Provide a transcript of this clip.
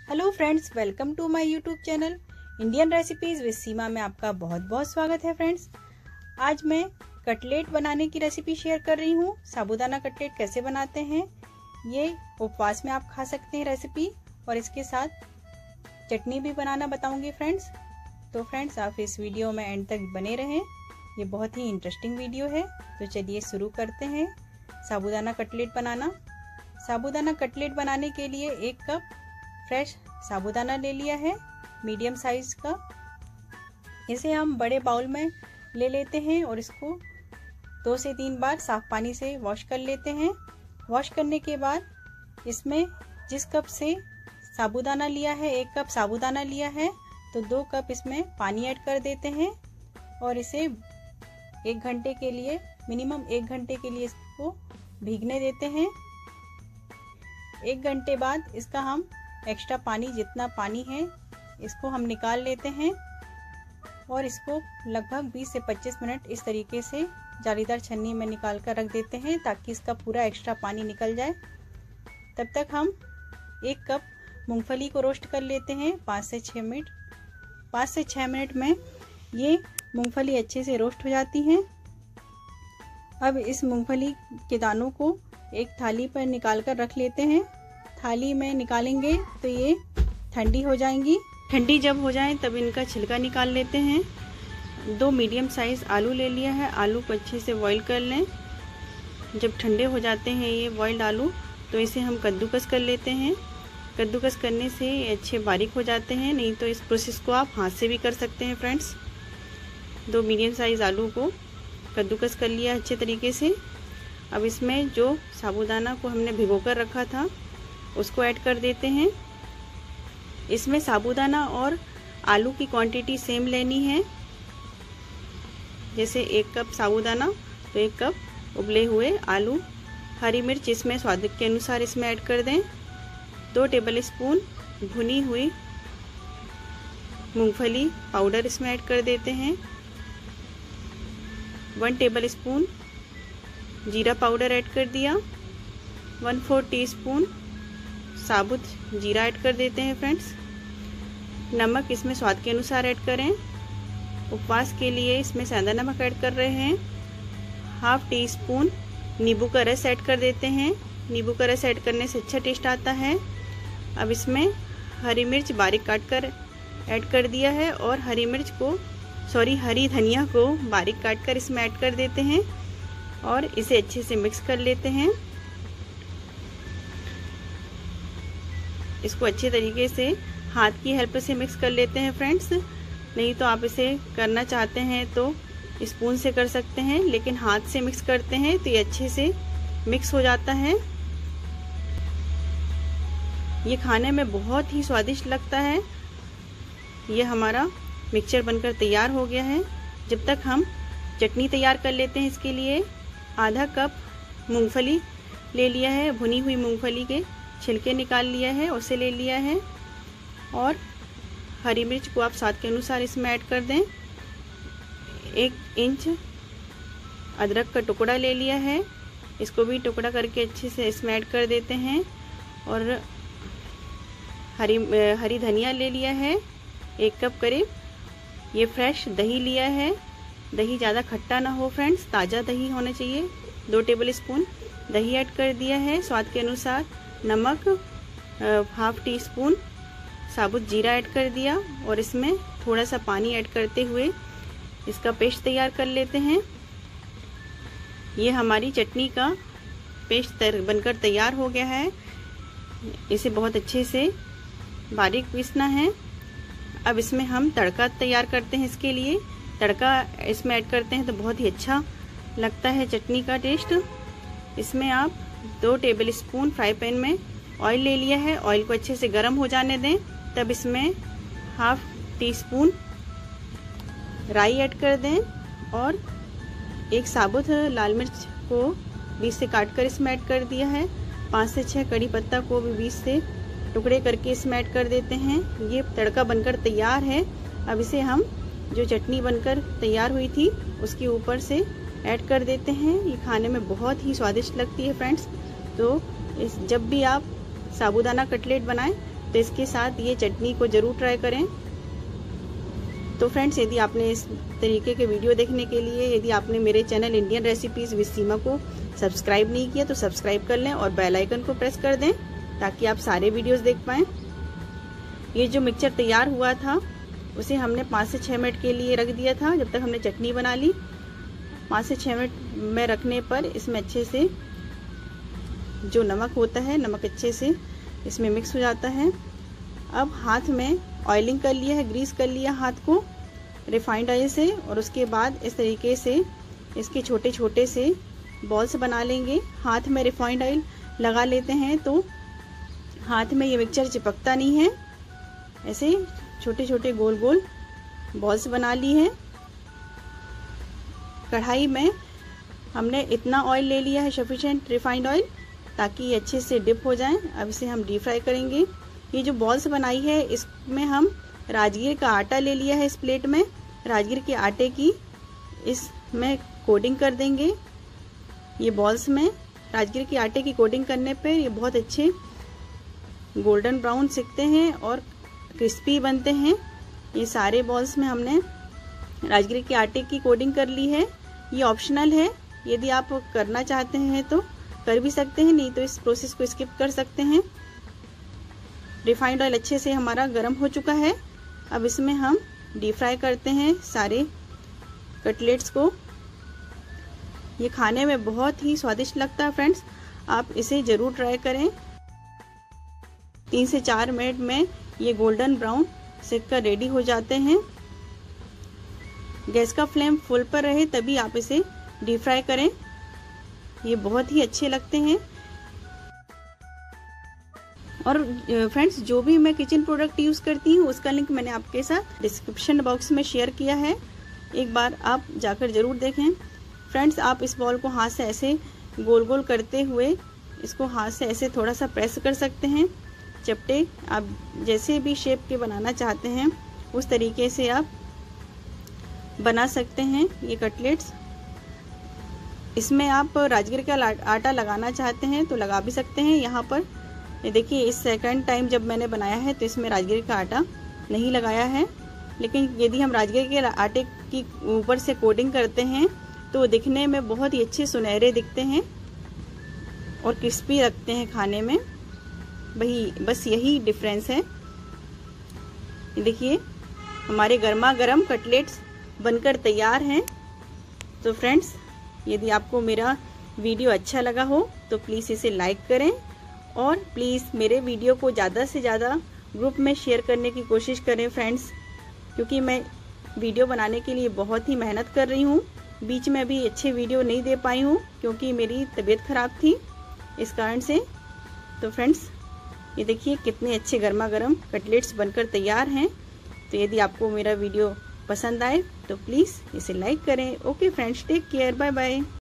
Hello friends, welcome to my YouTube channel Indian recipes with Seema में आपका बहुत बहुत स्वागत है। फ्रेंड्स, आज मैं कटलेट बनाने की रेसिपी शेयर कर रही हूँ। साबूदाना कटलेट कैसे बनाते हैं, ये उपवास में आप खा सकते हैं रेसिपी, और इसके साथ चटनी भी बनाना बताऊंगी फ्रेंड्स। तो फ्रेंड्स, आप इस वीडियो में एंड तक बने रहें, ये बहुत ही इंटरेस्टिंग वीडियो है। तो चलिए शुरू करते हैं साबूदाना कटलेट बनाना। साबूदाना कटलेट बनाने के लिए 1 कप फ्रेश साबूदाना ले लिया है, मीडियम साइज का। इसे हम बड़े बाउल में ले लेते हैं और इसको 2 से 3 बार साफ पानी से वॉश कर लेते हैं। वॉश करने के बाद इसमें जिस कप से साबूदाना लिया है, 1 कप साबूदाना लिया है, तो 2 कप इसमें पानी ऐड कर देते हैं और इसे 1 घंटे के लिए, मिनिमम 1 घंटे के लिए इसको भीगने देते हैं। 1 घंटे बाद इसका हम एक्स्ट्रा पानी, जितना पानी है इसको हम निकाल लेते हैं और इसको लगभग 20 से 25 मिनट इस तरीके से जालीदार छन्नी में निकाल कर रख देते हैं ताकि इसका पूरा एक्स्ट्रा पानी निकल जाए। तब तक हम 1 कप मूंगफली को रोस्ट कर लेते हैं 5 से 6 मिनट। 5 से 6 मिनट में ये मूंगफली अच्छे से रोस्ट हो जाती हैं। अब इस मूंगफली के दानों को एक थाली पर निकाल कर रख लेते हैं। थाली में निकालेंगे तो ये ठंडी हो जाएंगी। ठंडी जब हो जाए तब इनका छिलका निकाल लेते हैं। 2 मीडियम साइज आलू ले लिया है, आलू को अच्छे से बॉईल कर लें। जब ठंडे हो जाते हैं ये बॉइल्ड आलू, तो इसे हम कद्दूकस कर लेते हैं। कद्दूकस करने से ये अच्छे बारीक हो जाते हैं, नहीं तो इस प्रोसेस को आप हाथ से भी कर सकते हैं फ्रेंड्स। 2 मीडियम साइज आलू को कद्दूकस कर लिया अच्छे तरीके से। अब इसमें जो साबूदाना को हमने भिगो कर रखा था उसको ऐड कर देते हैं। इसमें साबूदाना और आलू की क्वांटिटी सेम लेनी है। जैसे 1 कप साबूदाना तो 1 कप उबले हुए आलू। हरी मिर्च इसमें स्वाद के अनुसार इसमें ऐड कर दें। 2 टेबल स्पून भुनी हुई मूंगफली पाउडर इसमें ऐड कर देते हैं। 1 टेबल स्पून जीरा पाउडर ऐड कर दिया। 1/4 टीस्पून साबुत जीरा ऐड कर देते हैं फ्रेंड्स। नमक इसमें स्वाद के अनुसार ऐड करें। उपवास के लिए इसमें सेंधा नमक ऐड कर रहे हैं। 1/2 टीस्पून नींबू का रस ऐड कर देते हैं। नींबू का रस ऐड करने से अच्छा टेस्ट आता है। अब इसमें हरी मिर्च बारीक काट कर ऐड कर दिया है और हरी धनिया को बारीक काट कर इसमें ऐड कर देते हैं और इसे अच्छे से मिक्स कर लेते हैं। इसको अच्छे तरीके से हाथ की हेल्प से मिक्स कर लेते हैं फ्रेंड्स। नहीं तो आप इसे करना चाहते हैं तो स्पून से कर सकते हैं, लेकिन हाथ से मिक्स करते हैं तो ये अच्छे से मिक्स हो जाता है। ये खाने में बहुत ही स्वादिष्ट लगता है। ये हमारा मिक्सचर बनकर तैयार हो गया है। जब तक हम चटनी तैयार कर लेते हैं, इसके लिए आधा कप मूंगफली ले लिया है, भुनी हुई मूंगफली के छिलके निकाल लिया है, उसे ले लिया है। और हरी मिर्च को आप स्वाद के अनुसार इसमें ऐड कर दें। 1 इंच अदरक का टुकड़ा ले लिया है, इसको भी टुकड़ा करके अच्छे से इसमें ऐड कर देते हैं। और हरी धनिया ले लिया है 1 कप करीब। ये फ्रेश दही लिया है। दही ज़्यादा खट्टा ना हो फ्रेंड्स, ताज़ा दही होना चाहिए। 2 टेबल स्पून दही ऐड कर दिया है। स्वाद के अनुसार नमक, 1/2 टीस्पून साबुत जीरा ऐड कर दिया और इसमें थोड़ा सा पानी ऐड करते हुए इसका पेस्ट तैयार कर लेते हैं। ये हमारी चटनी का पेस्ट बनकर तैयार हो गया है। इसे बहुत अच्छे से बारीक पीसना है। अब इसमें हम तड़का तैयार करते हैं। इसके लिए तड़का इसमें ऐड करते हैं तो बहुत ही अच्छा लगता है चटनी का टेस्ट। इसमें आप 2 टेबल स्पून फ्राई पैन में ऑयल ले लिया है। ऑयल को अच्छे से गर्म हो जाने दें। तब इसमें 1/2 टीस्पून राई ऐड कर दें और 1 साबुत लाल मिर्च को बीच से काट कर इसमें ऐड कर दिया है। 5 से 6 कड़ी पत्ता को भी बीच से टुकड़े करके इसमें ऐड कर देते हैं। ये तड़का बनकर तैयार है। अब इसे हम जो चटनी बनकर तैयार हुई थी उसके ऊपर से ऐड कर देते हैं। ये खाने में बहुत ही स्वादिष्ट लगती है फ्रेंड्स। तो जब भी आप साबूदाना कटलेट बनाएं तो इसके साथ ये चटनी को जरूर ट्राई करें। तो फ्रेंड्स, यदि आपने इस तरीके के वीडियो देखने के लिए यदि आपने मेरे चैनल इंडियन रेसिपीज विद सीमा को सब्सक्राइब नहीं किया तो सब्सक्राइब कर लें और बेल आइकन को प्रेस कर दें ताकि आप सारे वीडियोस देख पाएं। ये जो मिक्सचर तैयार हुआ था उसे हमने 5 से 6 मिनट के लिए रख दिया था, जब तक हमने चटनी बना ली। 5 से 6 मिनट में रखने पर इसमें अच्छे से जो नमक होता है, नमक अच्छे से इसमें मिक्स हो जाता है। अब हाथ में ऑयलिंग कर लिया है, ग्रीस कर लिया हाथ को रिफाइंड ऑयल से, और उसके बाद इस तरीके से इसके छोटे छोटे से बॉल्स बना लेंगे। हाथ में रिफाइंड ऑयल लगा लेते हैं तो हाथ में ये मिक्सचर चिपकता नहीं है। ऐसे छोटे छोटे गोल गोल बॉल्स बना ली है। कढ़ाई में हमने इतना ऑयल ले लिया है, सफिशिएंट रिफाइंड ऑयल, ताकि ये अच्छे से डिप हो जाएं। अब इसे हम डीप फ्राई करेंगे। ये जो बॉल्स बनाई है इसमें हम राजगीर का आटा ले लिया है। इस प्लेट में राजगीर के आटे की इसमें कोटिंग कर देंगे। ये बॉल्स में राजगीर के आटे की कोटिंग करने पे ये बहुत अच्छे गोल्डन ब्राउन सिकते हैं और क्रिस्पी बनते हैं। ये सारे बॉल्स में हमने राजगीर के आटे की कोटिंग कर ली है। ये ऑप्शनल है, यदि आप करना चाहते हैं तो कर भी सकते हैं, नहीं तो इस प्रोसेस को स्किप कर सकते हैं। रिफाइंड ऑयल अच्छे से हमारा गर्म हो चुका है। अब इसमें हम डीप फ्राई करते हैं सारे कटलेट्स को। ये खाने में बहुत ही स्वादिष्ट लगता है फ्रेंड्स, आप इसे जरूर ट्राई करें। 3 से 4 मिनट में ये गोल्डन ब्राउन सेक कर रेडी हो जाते हैं। गैस का फ्लेम फुल पर रहे तभी आप इसे डीप फ्राई करें, ये बहुत ही अच्छे लगते हैं। और फ्रेंड्स, जो भी मैं किचन प्रोडक्ट यूज़ करती हूँ उसका लिंक मैंने आपके साथ डिस्क्रिप्शन बॉक्स में शेयर किया है, एक बार आप जाकर ज़रूर देखें। फ्रेंड्स, आप इस बॉल को हाथ से ऐसे गोल गोल करते हुए इसको हाथ से ऐसे थोड़ा सा प्रेस कर सकते हैं। चपटे आप जैसे भी शेप के बनाना चाहते हैं उस तरीके से आप बना सकते हैं ये कटलेट्स। इसमें आप राजगीर का आटा लगाना चाहते हैं तो लगा भी सकते हैं। यहाँ पर ये देखिए, इस सेकंड टाइम जब मैंने बनाया है तो इसमें राजगीर का आटा नहीं लगाया है, लेकिन यदि हम राजगीर के आटे की ऊपर से कोटिंग करते हैं तो दिखने में बहुत ही अच्छे सुनहरे दिखते हैं और क्रिस्पी लगते हैं खाने में। बस यही डिफरेंस है। देखिए, हमारे गर्मा गर्म कटलेट्स बनकर तैयार हैं। तो फ्रेंड्स, यदि आपको मेरा वीडियो अच्छा लगा हो तो प्लीज़ इसे लाइक करें और प्लीज़ मेरे वीडियो को ज़्यादा से ज़्यादा ग्रुप में शेयर करने की कोशिश करें फ्रेंड्स, क्योंकि मैं वीडियो बनाने के लिए बहुत ही मेहनत कर रही हूँ। बीच में भी अच्छे वीडियो नहीं दे पाई हूँ क्योंकि मेरी तबीयत ख़राब थी, इस कारण से। तो फ्रेंड्स, ये देखिए कितने अच्छे गर्मा गर्म कटलेट्स बनकर तैयार हैं। तो यदि आपको मेरा वीडियो पसंद आए तो प्लीज़ इसे लाइक करें। Okay friends, take care, bye bye.